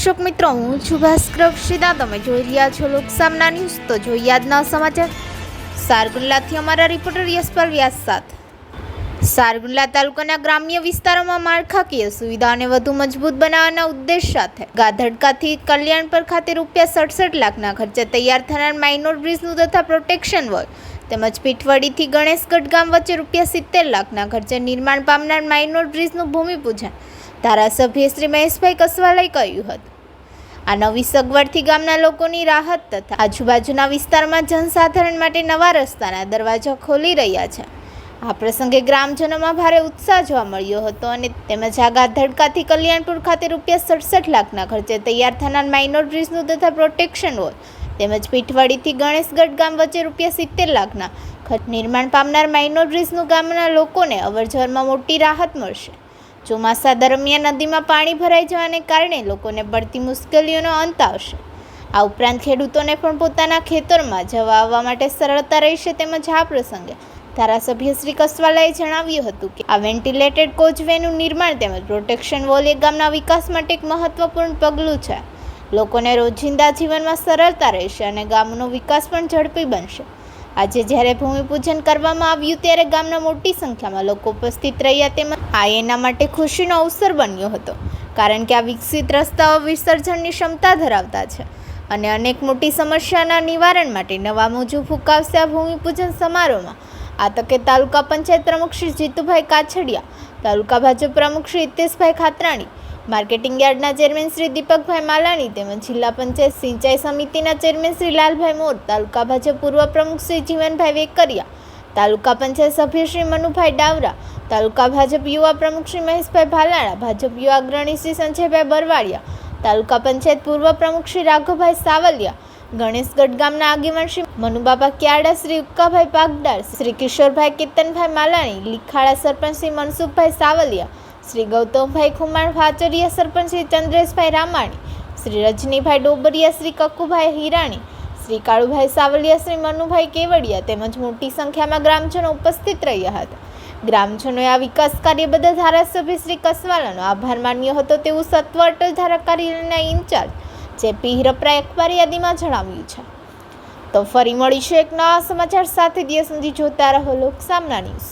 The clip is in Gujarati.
દર્શક મિત્રો, હું છું ભાસ્કર ક્ષિતા. તમે જોઈ રહ્યા છો લોકસામના ન્યૂઝ. તો જોઈએ આજના સમાચાર. સારગુંડલાથી અમારા રિપોર્ટર યશપાલ વ્યાસ સાથે. સારગુંડલા તાલુકાના ગ્રામ્ય વિસ્તારોમાં માળખાકીય સુવિધાઓને વધુ મજબૂત બનાવવાના ઉદ્દેશ સાથે ગાધડકાથી કલ્યાણપર ખાતે ₹67 લાખના ખર્ચે તૈયાર થનાર માઇનોર બ્રિજનું તથા પ્રોટેક્શન વોલ તેમજ પીઠવડીથી ગણેશગઢ ગામ વચ્ચે ₹70 લાખના ખર્ચે નિર્માણ પામનાર માઇનોર બ્રિજનું ભૂમિપૂજન ધારાસભ્ય શ્રી મહેશભાઈ કસવાલાએ કર્યું હતું. આ નવી સગવડથી ગામના લોકોની રાહત તથા આજુબાજુના વિસ્તારમાં જનસાધારણ માટે નવા રસ્તાના દરવાજા ખોલી રહ્યા છે. આ પ્રસંગે ગ્રામજનોમાં ભારે ઉત્સાહ જોવા મળ્યો હતો અને તેમજ આ ગાધડકાથી કલ્યાણપુર ખાતે ₹67 લાખના ખર્ચે તૈયાર થનાર માઇનોર બ્રિજનું તથા પ્રોટેક્શન વોલ તેમજ પીઠવડીથી ગણેશગઢ ગામ વચ્ચે ₹70 લાખના ખર્ચ નિર્માણ પામનાર માઇનોર બ્રિજનું ગામના લોકોને અવરજવરમાં મોટી રાહત મળશે. ચોમાસા દરમિયાન નદીમાં પાણી ભરાઈ જવાને કારણે લોકોને પડતી મુશ્કેલીઓનો અંત આવશે. આ ઉપરાંત ખેડૂતોને પણ પોતાના ખેતરમાં જવા આવવા માટે સરળતા રહેશે. તેમજ આ પ્રસંગે ધારાસભ્ય શ્રી કસવાલાએ જણાવ્યું હતું કે આ વેન્ટિલેટેડ કોચવેનું નિર્માણ તેમજ પ્રોટેક્શન વોલ એ ગામના વિકાસ માટે એક મહત્વપૂર્ણ પગલું છે. લોકોને રોજિંદા જીવનમાં સરળતા રહેશે અને ગામનો વિકાસ પણ ઝડપી બનશે. આજે જ્યારે ભૂમિપૂજન કરવામાં આવ્યું ત્યારે ગામના મોટી સંખ્યામાં લોકો ઉપસ્થિત રહ્યા. તેમજ આ એના માટે ખુશીનો અવસર બન્યો હતો, કારણ કે આ વિકસિત રસ્તાઓ વિસર્જનની ક્ષમતા ધરાવતા છે અને અનેક મોટી સમસ્યાના નિવારણ માટે નવા મોજું ફૂંકાવશે. આ ભૂમિપૂજન સમારોહમાં આ તકે તાલુકા પંચાયત પ્રમુખ શ્રી જીતુભાઈ કાછડિયા, તાલુકા ભાજપ પ્રમુખ શ્રી હિતેશભાઈ ખાતરાણી, માર્કેટિંગ યાર્ડના ચેરમેન શ્રી દીપકભાઈ માલાણી તેમજ જિલ્લા પંચાયત સિંચાઈ સમિતિના ચેરમેન શ્રી લાલભાઈ મોર, તાલુકા ભાજપ પૂર્વ પ્રમુખ શ્રી જીવનભાઈ વેકરિયા, તાલુકા પંચાયત સભ્ય શ્રી મનુભાઈ ડાવરા, તાલુકા ભાજપ યુવા પ્રમુખ શ્રી મહેશભાઈ ભાલાણા, ભાજપ યુવા અગ્રણી શ્રી સંજયભાઈ બરવાડિયા, તાલુકા પંચાયત પૂર્વ પ્રમુખ શ્રી રાઘવભાઈ સાવલિયા, ગણેશગઢ ગામના આગેવાન શ્રી મનુબાપા ક્યાડા, શ્રી ઉક્કાભાઈ પાગડાર, શ્રી કિશોરભાઈ કેતનભાઈ માલાણી, લીખાડા સરપંચ શ્રી મનસુખભાઈ સાવલિયા, શ્રી ગૌતમભાઈ ખુમાણ વાચરિયા, સરપંચ શ્રી ચંદ્રેશભાઈ રામાણી, શ્રી રજનીભાઈ ડોબરિયા, શ્રી કક્કુભાઈ હિરાણી, શ્રી કાળુભાઈ સાવલિયા, શ્રી મનુભાઈ કેવડિયા તેમજ મોટી સંખ્યામાં ગ્રામજનો ઉપસ્થિત રહ્યા હતા. ગ્રામજનોએ આ વિકાસ કાર્ય બદલ ધારાસભ્ય શ્રી કસવાલાનો આભાર માન્યો હતો તેવું સત્વ અટલ ધારા કાર્યાલયના ઇન્ચાર્જ જેપી હિરપરાએ અખબાર યાદીમાં જણાવ્યું છે. તો ફરી મળીશું એક નવા સમાચાર સાથે. દિયા સુધી જોતા રહો લોકસામના ન્યૂઝ.